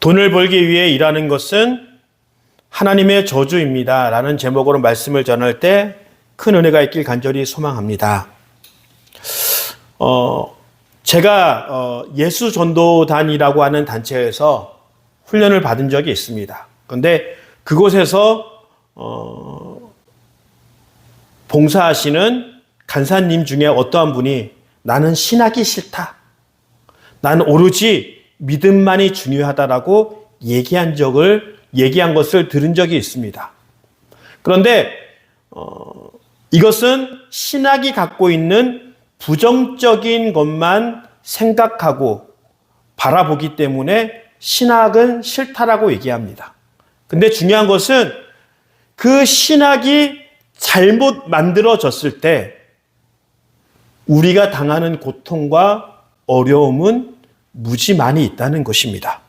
돈을 벌기 위해 일하는 것은 하나님의 저주입니다. 라는 제목으로 말씀을 전할 때 큰 은혜가 있길 간절히 소망합니다. 제가 예수전도단이라고 하는 단체에서 훈련을 받은 적이 있습니다. 그런데 그곳에서 봉사하시는 간사님 중에 어떠한 분이 나는 신학이 싫다. 나는 오로지 믿음만이 중요하다라고 얘기한 것을 들은 적이 있습니다. 그런데 이것은 신학이 갖고 있는 부정적인 것만 생각하고 바라보기 때문에 신학은 싫다라고 얘기합니다. 근데 중요한 것은 그 신학이 잘못 만들어졌을 때 우리가 당하는 고통과 어려움은 무지 많이 있다는 것입니다.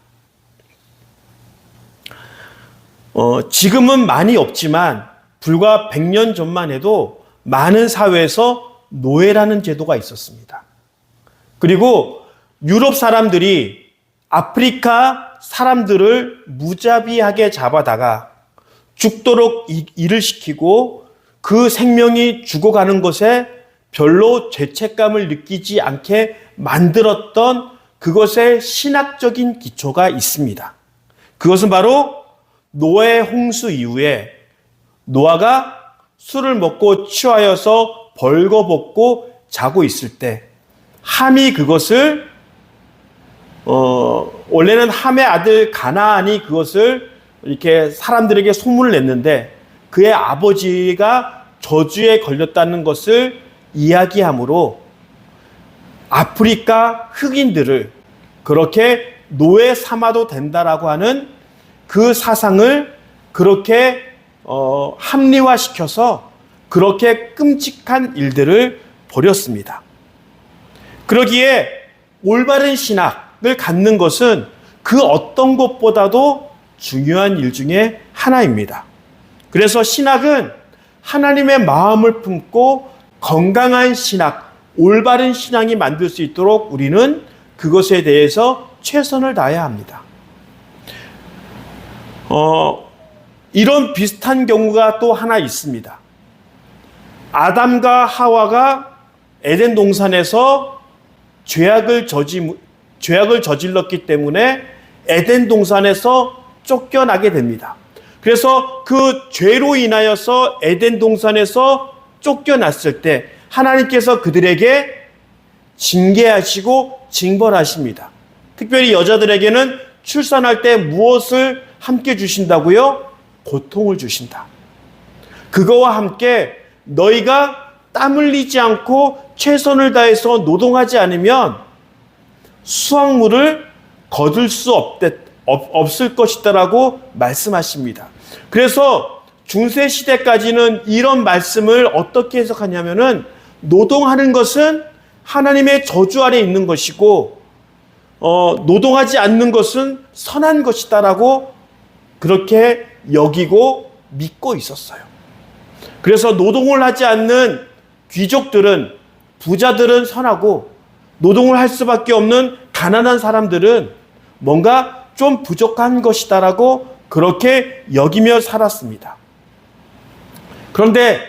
지금은 많이 없지만 불과 100년 전만 해도 많은 사회에서 노예라는 제도가 있었습니다. 그리고 유럽 사람들이 아프리카 사람들을 무자비하게 잡아다가 죽도록 일을 시키고 그 생명이 죽어가는 것에 별로 죄책감을 느끼지 않게 만들었던 그것의 신학적인 기초가 있습니다. 그것은 바로 노아 홍수 이후에 노아가 술을 먹고 취하여서 벌거벗고 자고 있을 때 함이 그것을 원래는 함의 아들 가나안이 그것을 이렇게 사람들에게 소문을 냈는데 그의 아버지가 저주에 걸렸다는 것을 이야기하므로 아프리카 흑인들을 그렇게 노예 삼아도 된다라고 하는 그 사상을 그렇게 합리화시켜서 그렇게 끔찍한 일들을 벌였습니다. 그러기에 올바른 신학을 갖는 것은 그 어떤 것보다도 중요한 일 중에 하나입니다. 그래서 신학은 하나님의 마음을 품고 건강한 신학, 올바른 신앙이 만들 수 있도록 우리는 그것에 대해서 최선을 다해야 합니다. 이런 비슷한 경우가 또 하나 있습니다. 아담과 하와가 에덴 동산에서 죄악을 저질렀기 때문에 에덴 동산에서 쫓겨나게 됩니다. 그래서 그 죄로 인하여서 에덴 동산에서 쫓겨났을 때 하나님께서 그들에게 징계하시고 징벌하십니다. 특별히 여자들에게는 출산할 때 무엇을 함께 주신다고요? 고통을 주신다. 그거와 함께 너희가 땀 흘리지 않고 최선을 다해서 노동하지 않으면 수확물을 거둘 수 없을 것이다라고 말씀하십니다. 그래서 중세 시대까지는 이런 말씀을 어떻게 해석하냐면은 노동하는 것은 하나님의 저주 아래 있는 것이고 노동하지 않는 것은 선한 것이다라고 그렇게 여기고 믿고 있었어요. 그래서 노동을 하지 않는 귀족들은, 부자들은 선하고 노동을 할 수밖에 없는 가난한 사람들은 뭔가 좀 부족한 것이다라고 그렇게 여기며 살았습니다. 그런데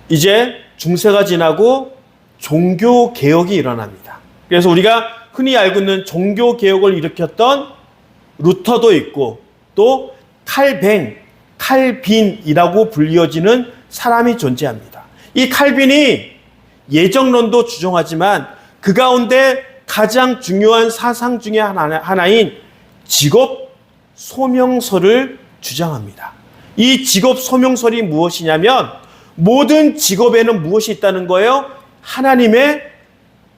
이제 중세가 지나고 종교개혁이 일어납니다. 그래서 우리가 흔히 알고 있는 종교개혁을 일으켰던 루터도 있고 또 칼빈이라고 불리어지는 사람이 존재합니다. 이 칼빈이 예정론도 주장하지만 그 가운데 가장 중요한 사상 중에 하나인 직업 소명서를 주장합니다. 이 직업 소명설이 무엇이냐면 모든 직업에는 무엇이 있다는 거예요? 하나님의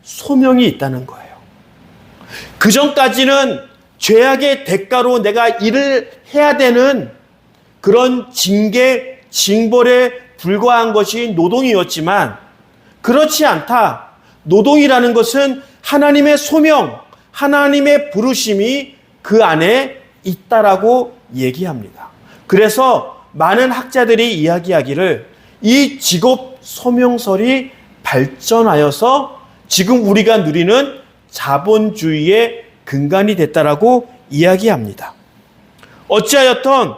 소명이 있다는 거예요. 그 전까지는 죄악의 대가로 내가 일을 해야 되는 그런 징계, 징벌에 불과한 것이 노동이었지만 그렇지 않다. 노동이라는 것은 하나님의 소명, 하나님의 부르심이 그 안에 있다라고 얘기합니다. 그래서 많은 학자들이 이야기하기를 이 직업 소명설이 발전하여서 지금 우리가 누리는 자본주의의 근간이 됐다라고 이야기합니다. 어찌하였던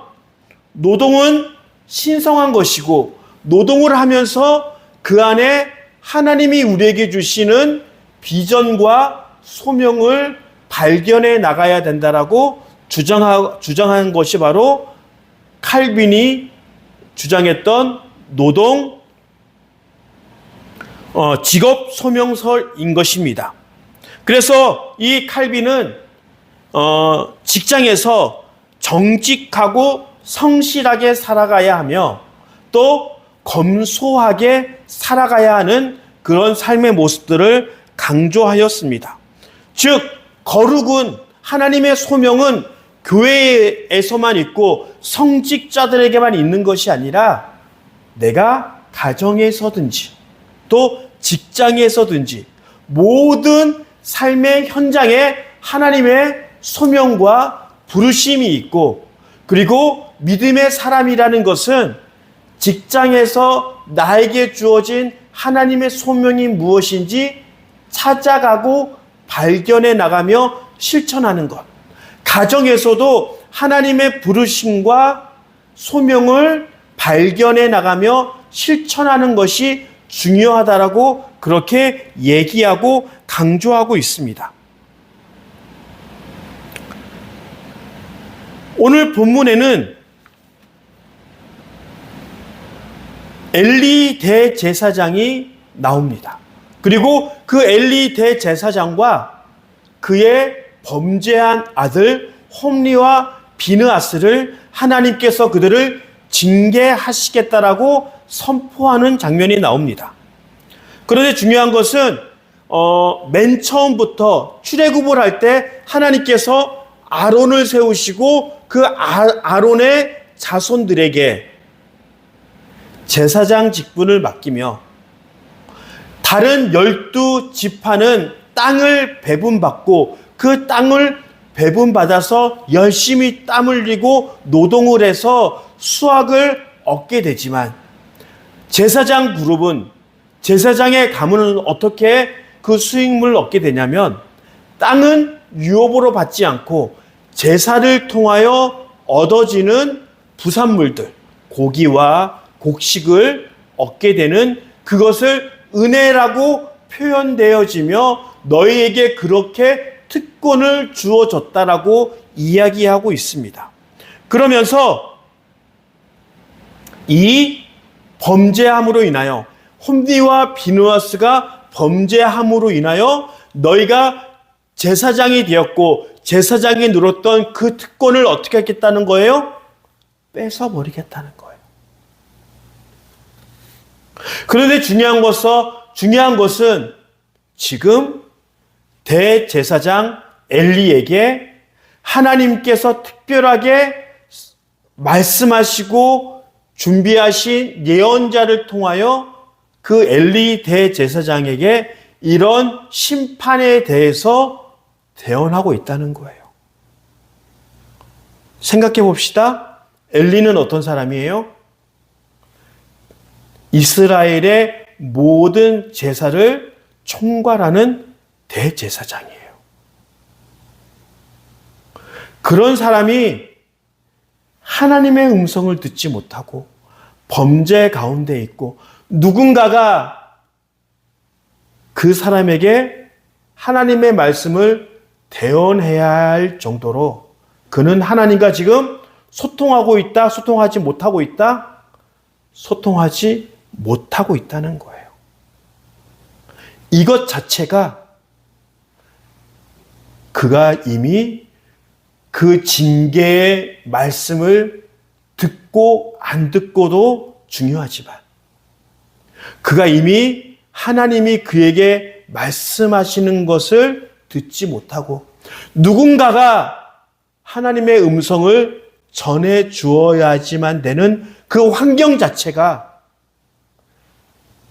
노동은 신성한 것이고 노동을 하면서 그 안에 하나님이 우리에게 주시는 비전과 소명을 발견해 나가야 된다라고 주장한 것이 바로 칼빈이 주장했던 노동 직업 소명설인 것입니다. 그래서 이 칼빈은 직장에서 정직하고 성실하게 살아가야 하며 또 검소하게 살아가야 하는 그런 삶의 모습들을 강조하였습니다. 즉 거룩은 하나님의 소명은 교회에서만 있고 성직자들에게만 있는 것이 아니라 내가 가정에서든지 또 직장에서든지 모든 삶의 현장에 하나님의 소명과 부르심이 있고 그리고 믿음의 사람이라는 것은 직장에서 나에게 주어진 하나님의 소명이 무엇인지 찾아가고 발견해 나가며 실천하는 것. 가정에서도 하나님의 부르심과 소명을 발견해 나가며 실천하는 것이 중요하다라고 그렇게 얘기하고 강조하고 있습니다. 오늘 본문에는 엘리 대제사장이 나옵니다. 그리고 그 엘리 대제사장과 그의 범죄한 아들 홈리와 비느하스를 하나님께서 그들을 징계하시겠다라고 선포하는 장면이 나옵니다. 그런데 중요한 것은 맨 처음부터 출애굽을 할 때 하나님께서 아론을 세우시고 그 아론의 자손들에게 제사장 직분을 맡기며 다른 12지파는 땅을 배분받고 그 땅을 배분받아서 열심히 땀 흘리고 노동을 해서 수확을 얻게 되지만 제사장 그룹은 제사장의 가문은 어떻게 그 수익물을 얻게 되냐면 땅은 유업으로 받지 않고 제사를 통하여 얻어지는 부산물들, 고기와 곡식을 얻게 되는 그것을 은혜라고 표현되어지며 너희에게 그렇게 특권을 주어졌다라고 이야기하고 있습니다. 그러면서 이 범죄함으로 인하여 홈리와 비느하스가 범죄함으로 인하여 너희가 제사장이 되었고 제사장이 누렸던 그 특권을 어떻게 하겠다는 거예요? 뺏어버리겠다는 거예요. 그런데 중요한 것은 지금 대제사장 엘리에게 하나님께서 특별하게 말씀하시고 준비하신 예언자를 통하여 그 엘리 대제사장에게 이런 심판에 대해서 대언하고 있다는 거예요. 생각해 봅시다. 엘리는 어떤 사람이에요? 이스라엘의 모든 제사를 총괄하는 대제사장이에요. 그런 사람이 하나님의 음성을 듣지 못하고 범죄 가운데 있고 누군가가 그 사람에게 하나님의 말씀을 대언해야 할 정도로 그는 하나님과 지금 소통하고 있다, 소통하지 못하고 있다, 소통하지 못하고 있다는 거예요. 이것 자체가 그가 이미 그 징계의 말씀을 듣고 안 듣고도 중요하지만 그가 이미 하나님이 그에게 말씀하시는 것을 듣지 못하고 누군가가 하나님의 음성을 전해 주어야지만 되는 그 환경 자체가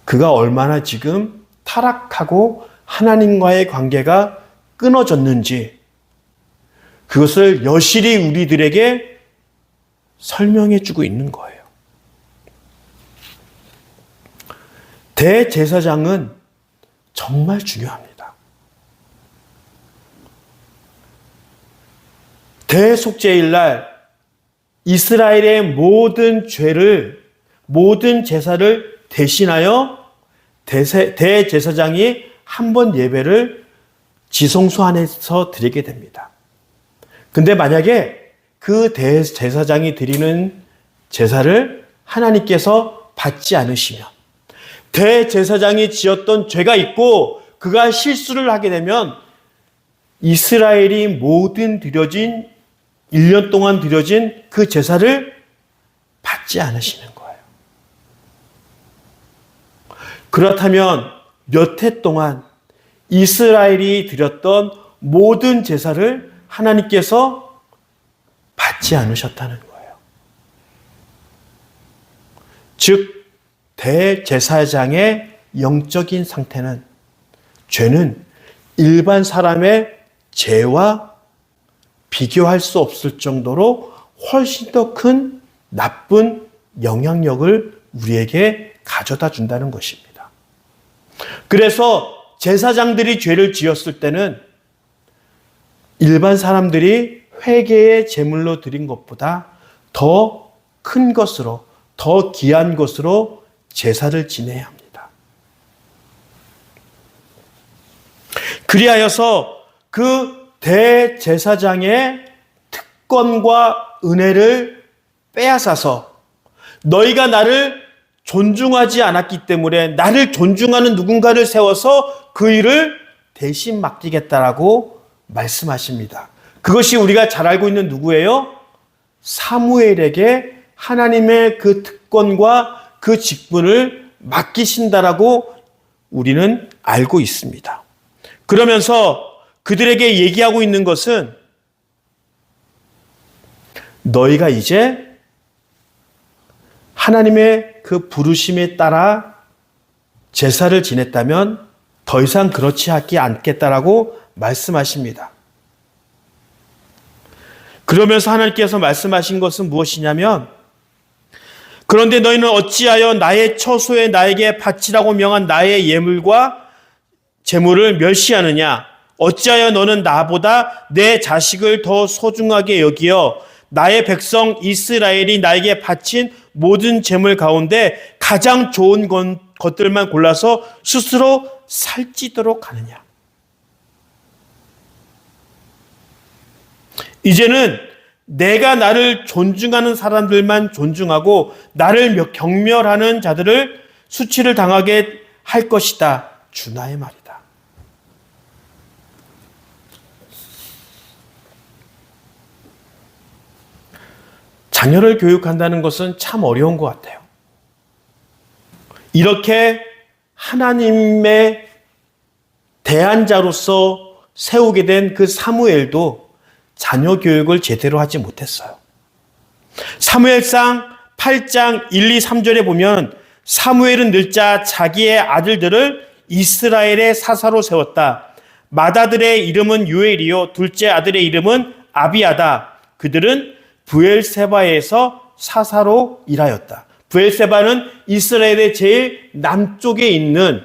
그가 얼마나 지금 타락하고 하나님과의 관계가 끊어졌는지 그것을 여실히 우리들에게 설명해 주고 있는 거예요. 대제사장은 정말 중요합니다. 대속죄일 날 이스라엘의 모든 죄를, 모든 제사를 대신하여 대제사장이 한 번 예배를 지성소 안에서 드리게 됩니다. 근데 만약에 그 대제사장이 드리는 제사를 하나님께서 받지 않으시면, 대제사장이 지었던 죄가 있고 그가 실수를 하게 되면 이스라엘이 모든 드려진 1년 동안 드려진 그 제사를 받지 않으시는 거예요. 그렇다면 몇 해 동안 이스라엘이 드렸던 모든 제사를 하나님께서 받지 않으셨다는 거예요. 즉 대제사장의 영적인 상태는, 죄는 일반 사람의 죄와 비교할 수 없을 정도로 훨씬 더 큰 나쁜 영향력을 우리에게 가져다 준다는 것입니다. 그래서 제사장들이 죄를 지었을 때는 일반 사람들이 회개의 제물로 드린 것보다 더 큰 것으로, 더 귀한 것으로 제사를 지내야 합니다. 그리하여서 그 대제사장의 특권과 은혜를 빼앗아서 너희가 나를 존중하지 않았기 때문에 나를 존중하는 누군가를 세워서 그 일을 대신 맡기겠다라고 말씀하십니다. 그것이 우리가 잘 알고 있는 누구예요? 사무엘에게 하나님의 그 특권과 그 직분을 맡기신다라고 우리는 알고 있습니다. 그러면서 그들에게 얘기하고 있는 것은, 너희가 이제 하나님의 그 부르심에 따라 제사를 지냈다면 더 이상 그렇지 않겠다라고 말씀하십니다. 그러면서 하나님께서 말씀하신 것은 무엇이냐면, 그런데 너희는 어찌하여 나의 처소에 나에게 바치라고 명한 나의 예물과 제물을 멸시하느냐? 어찌하여 너는 나보다 내 자식을 더 소중하게 여기어 나의 백성 이스라엘이 나에게 바친 모든 제물 가운데 가장 좋은 것들만 골라서 스스로 살찌도록 하느냐? 이제는 내가 나를 존중하는 사람들만 존중하고 나를 경멸하는 자들을 수치를 당하게 할 것이다. 주나의 말이다. 자녀를 교육한다는 것은 참 어려운 것 같아요. 이렇게 하나님의 대안자로서 세우게 된 그 사무엘도 자녀 교육을 제대로 하지 못했어요. 사무엘상 8장 1, 2, 3절에 보면 사무엘은 늙자 자기의 아들들을 이스라엘의 사사로 세웠다. 맏아들의 이름은 요엘이요 둘째 아들의 이름은 아비아다. 그들은 브엘세바에서 사사로 일하였다. 브엘세바는 이스라엘의 제일 남쪽에 있는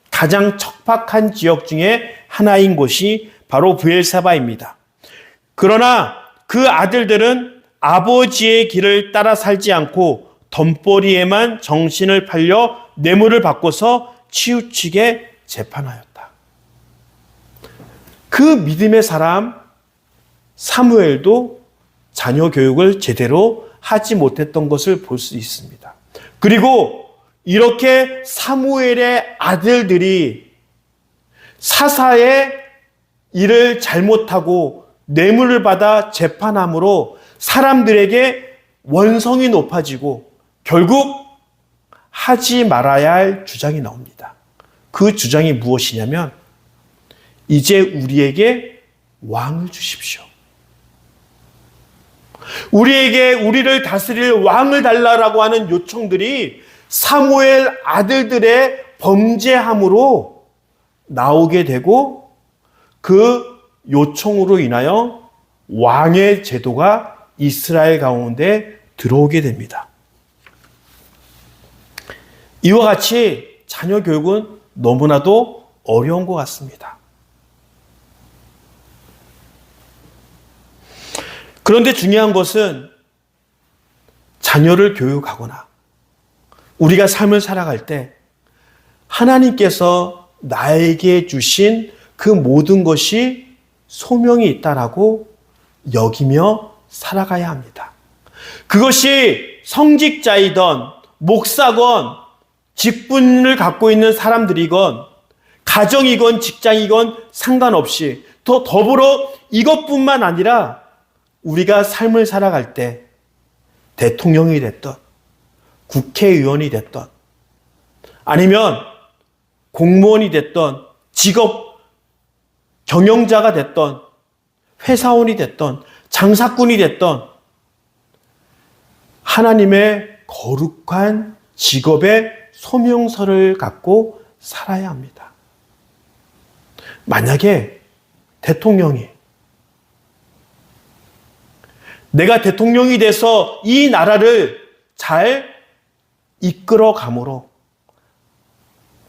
가장 척박한 지역 중에 하나인 곳이 바로 브엘세바입니다. 그러나 그 아들들은 아버지의 길을 따라 살지 않고 덤벌이에만 정신을 팔려 뇌물을 받고서 치우치게 재판하였다. 그 믿음의 사람 사무엘도 자녀 교육을 제대로 하지 못했던 것을 볼 수 있습니다. 그리고 이렇게 사무엘의 아들들이 사사의 일을 잘못하고 뇌물을 받아 재판함으로 사람들에게 원성이 높아지고 결국 하지 말아야 할 주장이 나옵니다. 그 주장이 무엇이냐면, 이제 우리에게 왕을 주십시오. 우리에게 우리를 다스릴 왕을 달라라고 하는 요청들이 사무엘 아들들의 범죄함으로 나오게 되고, 그 요청으로 인하여 왕의 제도가 이스라엘 가운데 들어오게 됩니다. 이와 같이 자녀 교육은 너무나도 어려운 것 같습니다. 그런데 중요한 것은 자녀를 교육하거나 우리가 삶을 살아갈 때 하나님께서 나에게 주신 그 모든 것이 소명이 있다라고 여기며 살아가야 합니다. 그것이 성직자이던 목사건 직분을 갖고 있는 사람들이건 가정이건 직장이건 상관없이 더 더불어 이것뿐만 아니라 우리가 삶을 살아갈 때 대통령이 됐던 국회의원이 됐던 아니면 공무원이 됐던 직업 경영자가 됐던 회사원이 됐던 장사꾼이 됐던 하나님의 거룩한 직업의 소명서를 갖고 살아야 합니다. 만약에 대통령이 내가 대통령이 돼서 이 나라를 잘 이끌어감으로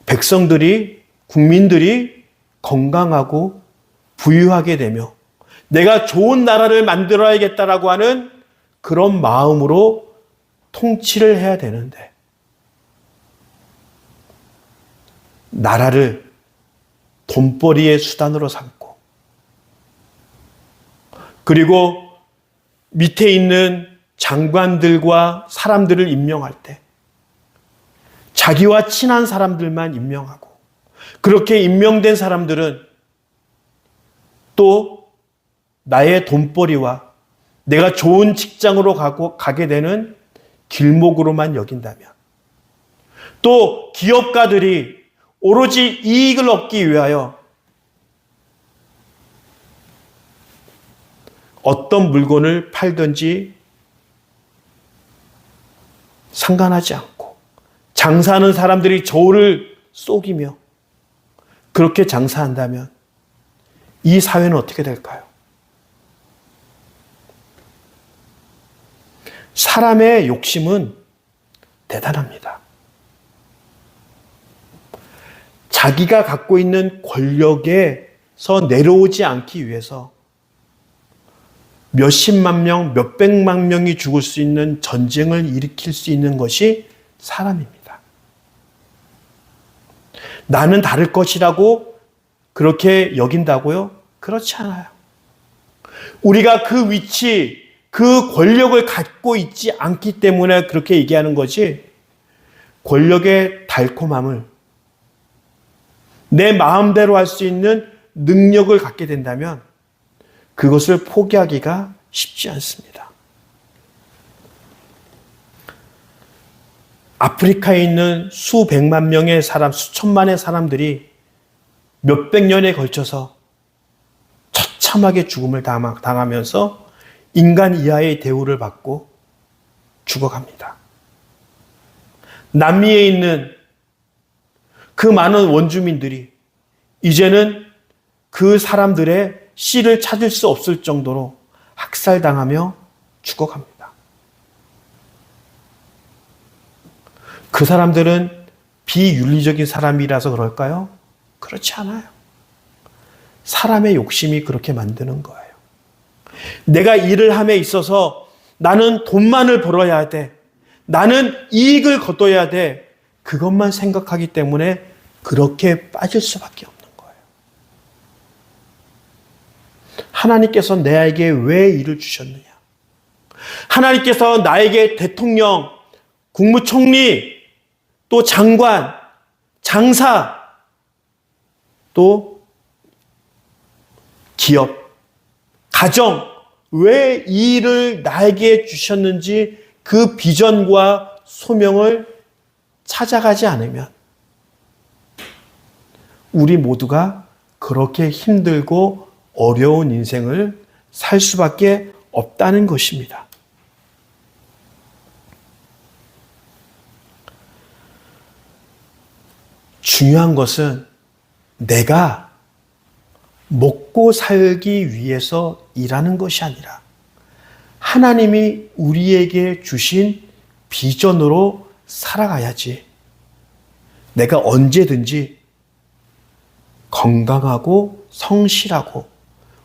백성들이, 국민들이 건강하고 부유하게 되며 내가 좋은 나라를 만들어야겠다라고 하는 그런 마음으로 통치를 해야 되는데 나라를 돈벌이의 수단으로 삼고 그리고 밑에 있는 장관들과 사람들을 임명할 때 자기와 친한 사람들만 임명하고 그렇게 임명된 사람들은 또 나의 돈벌이와 내가 좋은 직장으로 가게 되는 길목으로만 여긴다면 또 기업가들이 오로지 이익을 얻기 위하여 어떤 물건을 팔든지 상관하지 않고 장사하는 사람들이 저울을 속이며 그렇게 장사한다면 이 사회는 어떻게 될까요? 사람의 욕심은 대단합니다. 자기가 갖고 있는 권력에서 내려오지 않기 위해서 몇십만 명, 몇백만 명이 죽을 수 있는 전쟁을 일으킬 수 있는 것이 사람입니다. 나는 다를 것이라고 그렇게 여긴다고요? 그렇지 않아요. 우리가 그 위치, 그 권력을 갖고 있지 않기 때문에 그렇게 얘기하는 거지 권력의 달콤함을 내 마음대로 할 수 있는 능력을 갖게 된다면 그것을 포기하기가 쉽지 않습니다. 아프리카에 있는 수백만 명의 사람, 수천만의 사람들이 몇백 년에 걸쳐서 처참하게 죽음을 당하면서 인간 이하의 대우를 받고 죽어갑니다. 남미에 있는 그 많은 원주민들이 이제는 그 사람들의 씨를 찾을 수 없을 정도로 학살당하며 죽어갑니다. 그 사람들은 비윤리적인 사람이라서 그럴까요? 그렇지 않아요. 사람의 욕심이 그렇게 만드는 거예요. 내가 일을 함에 있어서 나는 돈만을 벌어야 돼. 나는 이익을 거둬야 돼. 그것만 생각하기 때문에 그렇게 빠질 수밖에 없는 거예요. 하나님께서 나에게 왜 일을 주셨느냐? 하나님께서 나에게 대통령, 국무총리, 또 장관, 장사, 또 기업, 가정, 왜 이 일을 나에게 주셨는지 그 비전과 소명을 찾아가지 않으면 우리 모두가 그렇게 힘들고 어려운 인생을 살 수밖에 없다는 것입니다. 중요한 것은 내가 먹고 살기 위해서 일하는 것이 아니라 하나님이 우리에게 주신 비전으로 살아가야지. 내가 언제든지 건강하고 성실하고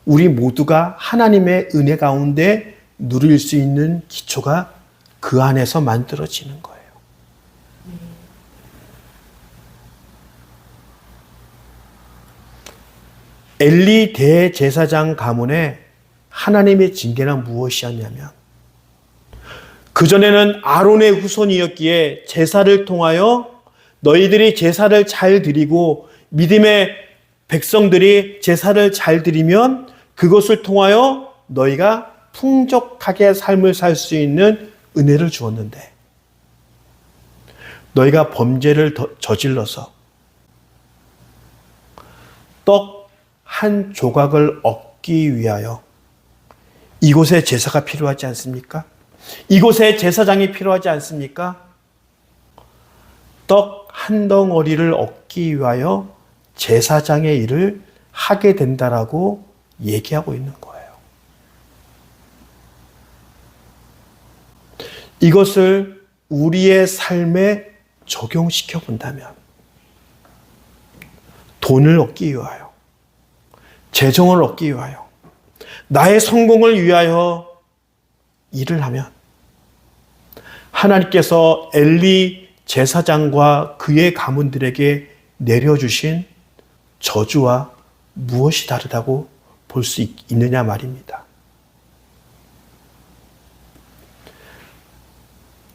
우리 모두가 하나님의 은혜 가운데 누릴 수 있는 기초가 그 안에서 만들어지는 거예요. 엘리 대제사장 가문에 하나님의 징계는 무엇이었냐면, 그전에는 아론의 후손이었기에 제사를 통하여 너희들이 제사를 잘 드리고 믿음의 백성들이 제사를 잘 드리면 그것을 통하여 너희가 풍족하게 삶을 살 수 있는 은혜를 주었는데, 너희가 범죄를 저질러서 떡 한 조각을 얻기 위하여 이곳에 제사가 필요하지 않습니까? 이곳에 제사장이 필요하지 않습니까? 떡 한 덩어리를 얻기 위하여 제사장의 일을 하게 된다라고 얘기하고 있는 거예요. 이것을 우리의 삶에 적용시켜 본다면, 돈을 얻기 위하여, 재정을 얻기 위하여, 나의 성공을 위하여 일을 하면 하나님께서 엘리 제사장과 그의 가문들에게 내려주신 저주와 무엇이 다르다고 볼 수 있느냐 말입니다.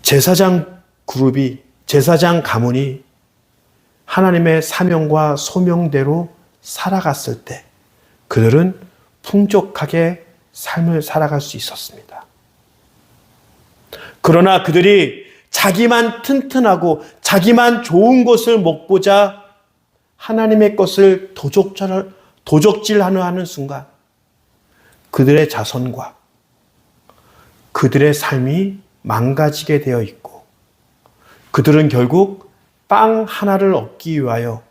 제사장 그룹이, 제사장 가문이 하나님의 사명과 소명대로 살아갔을 때 그들은 풍족하게 삶을 살아갈 수 있었습니다. 그러나 그들이 자기만 튼튼하고 자기만 좋은 것을 먹고자 하나님의 것을 도적질하는 순간 그들의 자손과 그들의 삶이 망가지게 되어 있고, 그들은 결국 빵 하나를 얻기 위하여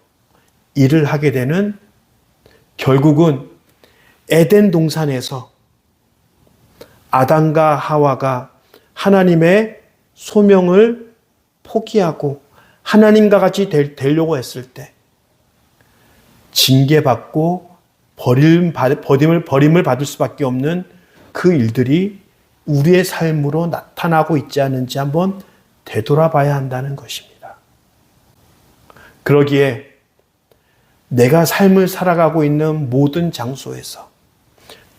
일을 하게 되는, 결국은 에덴 동산에서 아담과 하와가 하나님의 소명을 포기하고 하나님과 같이 되려고 했을 때 징계받고 버림을 받을 수밖에 없는 그 일들이 우리의 삶으로 나타나고 있지 않은지 한번 되돌아봐야 한다는 것입니다. 그러기에 내가 삶을 살아가고 있는 모든 장소에서,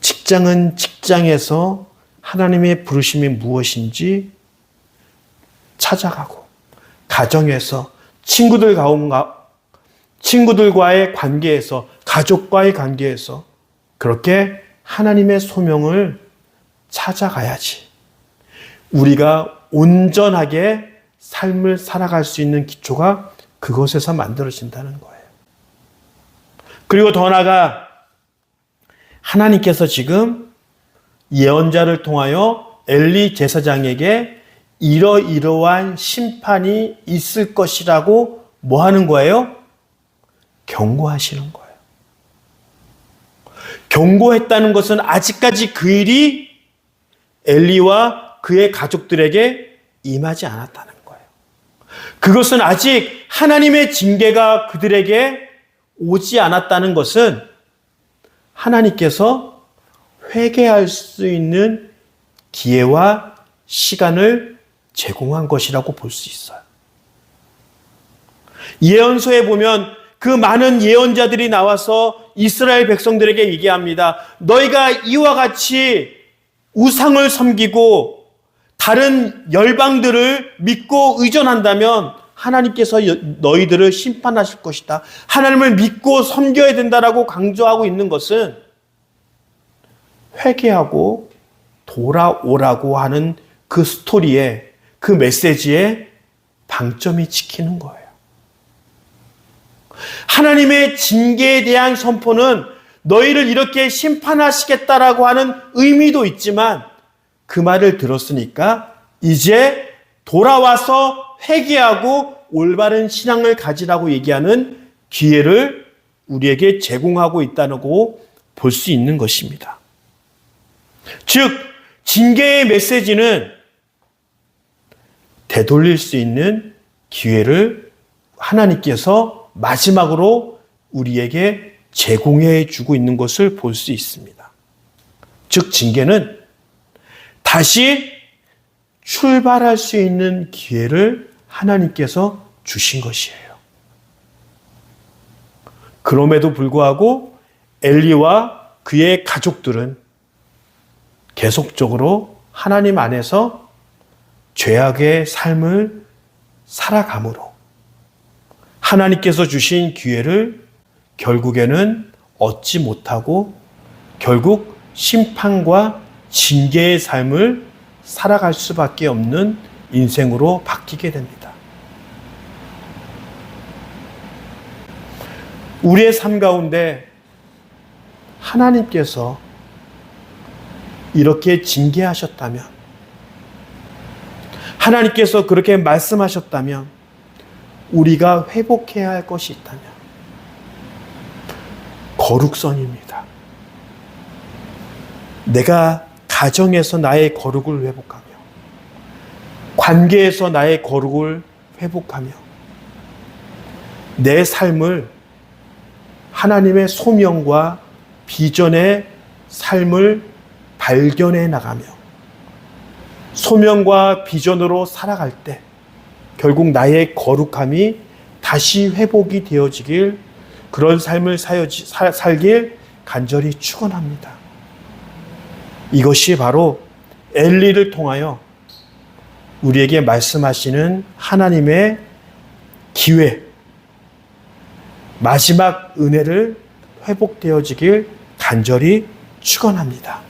직장은 직장에서 하나님의 부르심이 무엇인지 찾아가고, 가정에서 친구들과의 관계에서, 가족과의 관계에서 그렇게 하나님의 소명을 찾아가야지 우리가 온전하게 삶을 살아갈 수 있는 기초가 그것에서 만들어진다는 거예요. 그리고 더 나아가 하나님께서 지금 예언자를 통하여 엘리 제사장에게 이러이러한 심판이 있을 것이라고 뭐 하는 거예요? 경고하시는 거예요. 경고했다는 것은 아직까지 그 일이 엘리와 그의 가족들에게 임하지 않았다는 거예요. 그것은 아직 하나님의 징계가 그들에게 오지 않았다는 것은 하나님께서 회개할 수 있는 기회와 시간을 제공한 것이라고 볼 수 있어요. 예언서에 보면 그 많은 예언자들이 나와서 이스라엘 백성들에게 얘기합니다. 너희가 이와 같이 우상을 섬기고 다른 열방들을 믿고 의존한다면 하나님께서 너희들을 심판하실 것이다. 하나님을 믿고 섬겨야 된다라고 강조하고 있는 것은 회개하고 돌아오라고 하는 그 스토리에, 그 메시지에 방점이 찍히는 거예요. 하나님의 징계에 대한 선포는 너희를 이렇게 심판하시겠다라고 하는 의미도 있지만, 그 말을 들었으니까 이제 돌아와서 회개하고 올바른 신앙을 가지라고 얘기하는 기회를 우리에게 제공하고 있다고 볼 수 있는 것입니다. 즉, 징계의 메시지는 되돌릴 수 있는 기회를 하나님께서 마지막으로 우리에게 제공해 주고 있는 것을 볼 수 있습니다. 즉, 징계는 다시 출발할 수 있는 기회를 하나님께서 주신 것이에요. 그럼에도 불구하고 엘리와 그의 가족들은 계속적으로 하나님 안에서 죄악의 삶을 살아감으로 하나님께서 주신 기회를 결국에는 얻지 못하고 결국 심판과 징계의 삶을 살아갈 수밖에 없는 인생으로 바뀌게 됩니다. 우리의 삶 가운데 하나님께서 이렇게 징계하셨다면, 하나님께서 그렇게 말씀하셨다면, 우리가 회복해야 할 것이 있다면 거룩선입니다. 내가 가정에서 나의 거룩을 회복하며 관계에서 나의 거룩을 회복하며 내 삶을 하나님의 소명과 비전의 삶을 발견해 나가며 소명과 비전으로 살아갈 때 결국 나의 거룩함이 다시 회복이 되어지길, 그런 삶을 살길 간절히 축원합니다. 이것이 바로 엘리를 통하여 우리에게 말씀하시는 하나님의 기회, 마지막 은혜를 회복되어지길 간절히 축원합니다.